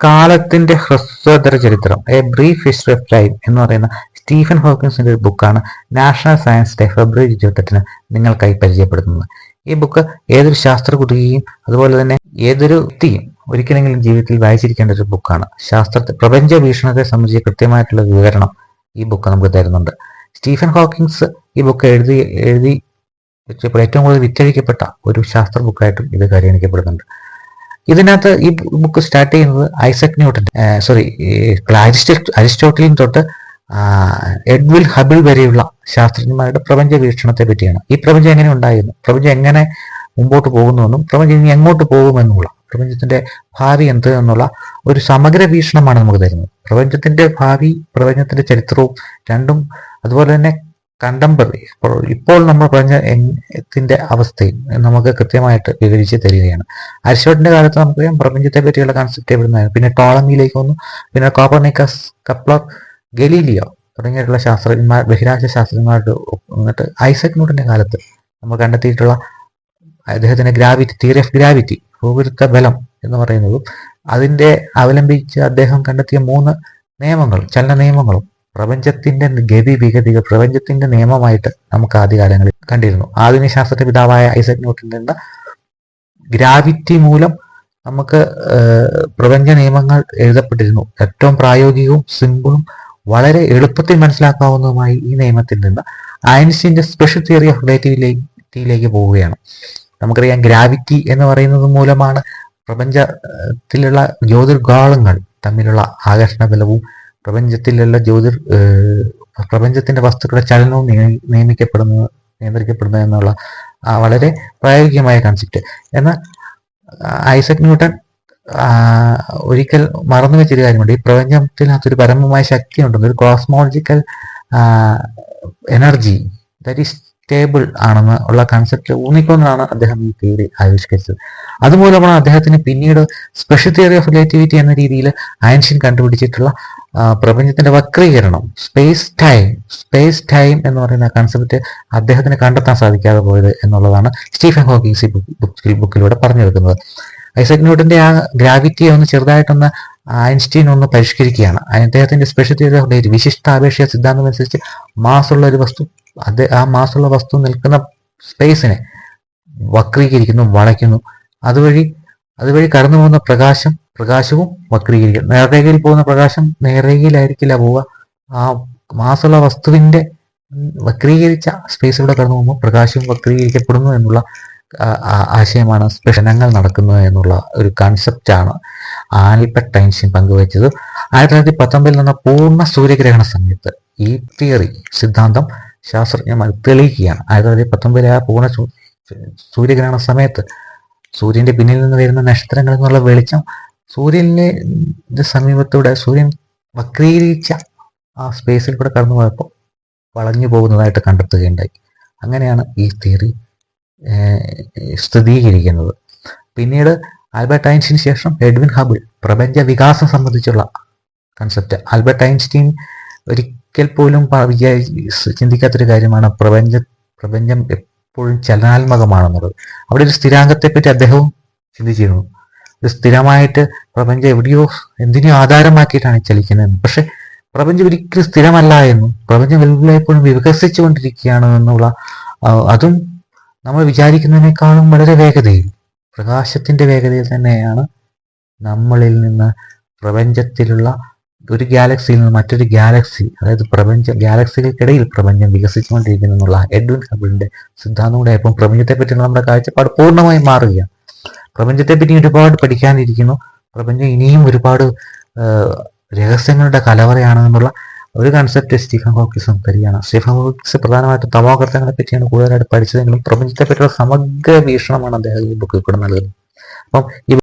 കാലത്തിന്റെ ഹ്രസ്വതര ചരിത്രം A brief history of time എന്ന് പറയുന്ന സ്റ്റീഫൻ ഹോക്കിൻസിന്റെ ഒരു ബുക്കാണ് നാഷണൽ സയൻസ് ഡേ ഫെബ്രുവരി 28 നിങ്ങൾക്കായി പരിചയപ്പെടുത്തുന്നത്. ഈ ബുക്ക് ഏതൊരു ശാസ്ത്രകുട്ടിയെയും അതുപോലെ തന്നെ ഏതൊരു വ്യക്തിയും ഒരിക്കലെങ്കിലും ജീവിതത്തിൽ വായിച്ചിരിക്കേണ്ട ഒരു ബുക്കാണ്. പ്രപഞ്ച വീക്ഷണത്തെ സംബന്ധിച്ച് കൃത്യമായിട്ടുള്ള വിവരണം ഈ ബുക്ക് നമുക്ക് തരുന്നുണ്ട്. സ്റ്റീഫൻ ഹോക്കിൻസ് ഈ ബുക്ക് എഴുതി വെച്ചപ്പോൾ ഏറ്റവും കൂടുതൽ വിറ്റഴിക്കപ്പെട്ട ഒരു ശാസ്ത്ര ബുക്കായിട്ടും ഇത് പരിഗണിക്കപ്പെടുന്നുണ്ട്. ഇതിനകത്ത് ഈ ബുക്ക് സ്റ്റാർട്ട് ചെയ്യുന്നത് ഐസക് ന്യൂട്ടൻ അരിസ്റ്റോട്ടലിൻ തൊട്ട് എഡ്വിൻ ഹബിൾ വരെയുള്ള ശാസ്ത്രജ്ഞന്മാരുടെ പ്രപഞ്ച വീക്ഷണത്തെ പറ്റിയാണ്. ഈ പ്രപഞ്ചം എങ്ങനെ ഉണ്ടായിരുന്നു, പ്രപഞ്ചം എങ്ങനെ മുമ്പോട്ട് പോകുന്നുവെന്നും പ്രപഞ്ചം ഇനി എങ്ങോട്ട് പോകുമെന്നുള്ള പ്രപഞ്ചത്തിന്റെ ഭാവി എന്ത് എന്നുള്ള ഒരു സമഗ്ര വീക്ഷണമാണ് നമുക്ക് തരുന്നത്. പ്രപഞ്ചത്തിന്റെ ഭാവി, പ്രപഞ്ചത്തിന്റെ ചരിത്രവും രണ്ടും അതുപോലെ തന്നെ കണ്ടംപററി ഇപ്പോൾ നമ്മൾ പ്രപഞ്ചത്തിന്റെ അവസ്ഥയും നമുക്ക് കൃത്യമായിട്ട് വിവരിച്ച് തരികയാണ്. അരിസ്റ്റോട്ടലിന്റെ കാലത്ത് നമുക്കറിയാം പ്രപഞ്ചത്തെ പറ്റിയുള്ള കൺസെപ്റ്റ് എവിടുന്നായിരുന്നു. പിന്നെ ടോളമിയിലേക്ക് വന്നു, പിന്നെ കോപ്പർനിക്കസ്, കപ്ലർ, ഗലീലിയോ തുടങ്ങിയിട്ടുള്ള ശാസ്ത്രജ്ഞന്മാർ, ബഹിരാകാശ ശാസ്ത്രജ്ഞന്മാരുടെ എന്നിട്ട് ഐസക് ന്യൂട്ടന്റെ കാലത്ത് നമ്മൾ കണ്ടെത്തിയിട്ടുള്ള അദ്ദേഹത്തിന്റെ തിയറി ഓഫ് ഗ്രാവിറ്റി, ഭൂഗുരുത്വ ബലം എന്ന് പറയുന്നതും അതിന്റെ അവലംബിച്ച് അദ്ദേഹം കണ്ടെത്തിയ 3 നിയമങ്ങൾ, ചലന നിയമങ്ങളും പ്രപഞ്ചത്തിന്റെ ഗതിവിഗതികൾ പ്രപഞ്ചത്തിന്റെ നിയമമായിട്ട് നമുക്ക് ആദ്യകാലങ്ങളിൽ കണ്ടിരുന്നു. ആധുനിക ശാസ്ത്ര പിതാവായ ഐസക് ന്യൂട്ടനിൽ നിന്ന് ഗ്രാവിറ്റി മൂലം നമുക്ക് പ്രപഞ്ച നിയമങ്ങൾ എഴുതപ്പെട്ടിരുന്നു. ഏറ്റവും പ്രായോഗികവും സിമ്പിളും വളരെ എളുപ്പത്തിൽ മനസ്സിലാക്കാവുന്നതുമായി ഈ നിയമത്തിൽ നിന്ന് ഐൻസ്റ്റീന്റെ സ്പെഷ്യൽ തിയറി ഓഫ് റിലേറ്റിവിറ്റിയിലേക്ക് പോവുകയാണ്. നമുക്കറിയാം ഗ്രവിറ്റി എന്ന് പറയുന്നത് മൂലമാണ് പ്രപഞ്ചത്തിലുള്ള ജ്യോതിർഗോളങ്ങൾ തമ്മിലുള്ള ആകർഷണ ബലവും പ്രപഞ്ചത്തിന്റെ വസ്തുക്കളുടെ ചലനവും നിയന്ത്രിക്കപ്പെടുന്നത് എന്നുള്ള വളരെ പ്രായോഗികമായ കൺസെപ്റ്റ്. എന്നാൽ ഐസക് ന്യൂട്ടൻ ഒരിക്കൽ മറന്നു വെച്ചൊരു കാര്യമുണ്ട്. ഈ പ്രപഞ്ചത്തിനകത്തൊരു പരമമായ ശക്തി ഉണ്ടെന്ന്, ഒരു cosmological energy that is stable ആണെന്ന് ഉള്ള കൺസെപ്റ്റ് ഊന്നിക്കൊണ്ടാണ് അദ്ദേഹം ഈ തിയറി ആവിഷ്കരിച്ചത്. അതുമൂലമാണ് അദ്ദേഹത്തിന് പിന്നീട് സ്പെഷ്യൽ തിയറി ഓഫ് റിലേറ്റിവിറ്റി എന്ന രീതിയിൽ ഐൻസ്റ്റീൻ കണ്ടുപിടിച്ചിട്ടുള്ള പ്രപഞ്ചത്തിന്റെ വക്രീകരണം, സ്പേസ് ടൈം എന്ന് പറയുന്ന കൺസെപ്റ്റ് അദ്ദേഹത്തിന് കണ്ടെത്താൻ സാധിക്കാതെ പോയത് എന്നുള്ളതാണ് സ്റ്റീഫൻ ഹോക്കിൻസ് ബുക്കിലൂടെ പറഞ്ഞു വെക്കുന്നത്. ഐസക് ന്യൂട്ടന്റെ ആ ഗ്രാവിറ്റിയെ ഒന്ന് ചെറുതായിട്ടൊന്ന് ഐൻസ്റ്റീൻ ഒന്ന് പരിഷ്കരിക്കുകയാണ്. അദ്ദേഹത്തിന്റെ സ്പെഷ്യൽ തിയറി ഓഫ് റിലേറ്റിവിറ്റി, വിശിഷ്ടാപേക്ഷ സിദ്ധാന്തം അനുസരിച്ച് മാസുള്ള ഒരു വസ്തു, ആ മാസുള്ള വസ്തു നിൽക്കുന്ന സ്പേസിനെ വക്രീകരിക്കുന്നു, വളയ്ക്കുന്നു. അതുവഴി കടന്നു പോകുന്ന പ്രകാശവും വക്രീകരിക്കും. നേർരേഖയിൽ പോകുന്ന പ്രകാശം നേർരേഖയിലായിരിക്കില്ല പോവുക. ആ മാസുള്ള വസ്തുവിന്റെ വക്രീകരിച്ച സ്പേസിലൂടെ കടന്നു പോകുമ്പോൾ പ്രകാശവും വക്രീകരിക്കപ്പെടുന്നു എന്നുള്ള ആശയമാണ് സ്പെഷനങ്ങൾ നടക്കുന്നത് എന്നുള്ള ഒരു കൺസെപ്റ്റാണ് ആൽബർട്ട് ഐൻസ്റ്റീൻ പങ്കുവച്ചത്. 1919 നടന്ന പൂർണ്ണ സൂര്യഗ്രഹണ സമയത്ത് ഈ തിയറി, സിദ്ധാന്തം ശാസ്ത്രജ്ഞന്മാർ തെളിയിക്കുകയാണ്. 1919 ആ പൂർണ്ണ സൂര്യഗ്രഹണ സമയത്ത് സൂര്യന്റെ പിന്നിൽ നിന്ന് വരുന്ന നക്ഷത്രങ്ങളിൽ നിന്നുള്ള വെളിച്ചം സൂര്യന്റെ സമീപത്തൂടെ സൂര്യൻ വക്രീകരിച്ച ആ സ്പേസിൽ കൂടെ കടന്നു പോയപ്പോൾ വളഞ്ഞു പോകുന്നതായിട്ട് കണ്ടെത്തുകയുണ്ടായി. അങ്ങനെയാണ് ഈ തിയറി സ്ഥിരീകരിക്കുന്നത്. പിന്നീട് ആൽബർട്ട് ഐൻസ്റ്റീന് ശേഷം എഡ്വിൻ ഹബിൾ പ്രപഞ്ച വികാസം സംബന്ധിച്ചുള്ള കൺസെപ്റ്റ്. ആൽബർട്ട് ഐൻസ്റ്റീൻ ഒരിക്കൽ പോലും ചിന്തിക്കാത്തൊരു കാര്യമാണ് പ്രപഞ്ചം എപ്പോഴും ചലനാത്മകമാണെന്നുള്ളത്. അവിടെ ഒരു സ്ഥിരാങ്കത്തെപ്പറ്റി അദ്ദേഹവും ചിന്തിച്ചിരുന്നു. ഒരു സ്ഥിരമായിട്ട് പ്രപഞ്ചം എവിടെയോ എന്തിനെയോ ആധാരമാക്കിയിട്ടാണ് ചലിക്കുന്നത്. പക്ഷെ പ്രപഞ്ചം ഒരിക്കലും സ്ഥിരമല്ല എന്നും പ്രപഞ്ചം എപ്പോഴും വികസിച്ചുകൊണ്ടിരിക്കുകയാണ് എന്നുള്ള, അതും നമ്മൾ വിചാരിക്കുന്നതിനേക്കാളും വളരെ വേഗതയിൽ, പ്രകാശത്തിന്റെ വേഗതയിൽ തന്നെയാണ് നമ്മളിൽ നിന്ന് പ്രപഞ്ചത്തിലുള്ള ഒരു ഗാലക്സിയിൽ നിന്ന് മറ്റൊരു ഗാലക്സി, അതായത് ഗാലക്സികൾക്കിടയിൽ പ്രപഞ്ചം വികസിച്ചുകൊണ്ടിരിക്കുന്നു എന്നുള്ള എഡ്വിൻ ഹബിളിന്റെ സിദ്ധാന്തം കൂടെ ആയപ്പോൾ പ്രപഞ്ചത്തെ പറ്റിയുള്ള നമ്മുടെ കാഴ്ചപ്പാട് പൂർണ്ണമായും മാറുകയാണ്. പ്രപഞ്ചത്തെ പറ്റി ഒരുപാട് പഠിക്കാനിരിക്കുന്നു. പ്രപഞ്ചം ഇനിയും ഒരുപാട് രഹസ്യങ്ങളുടെ കലവറയാണെന്നുള്ള ഒരു കൺസെപ്റ്റ് സ്റ്റീഫൻ ഹോക്കിൻസ് തരികയാണ്. സ്റ്റീഫൻ ഹോക്കിൻസ് പ്രധാനമായിട്ടും തമോഗർത്തങ്ങളെ പറ്റിയാണ് കൂടുതലായിട്ട് പഠിച്ചതെങ്കിലും പ്രപഞ്ചത്തെ പറ്റിയുള്ള സമഗ്ര വീക്ഷണമാണ് അദ്ദേഹം ഈ ബുക്കിൽ കൂടെ നൽകുന്നത്. അപ്പം ഈ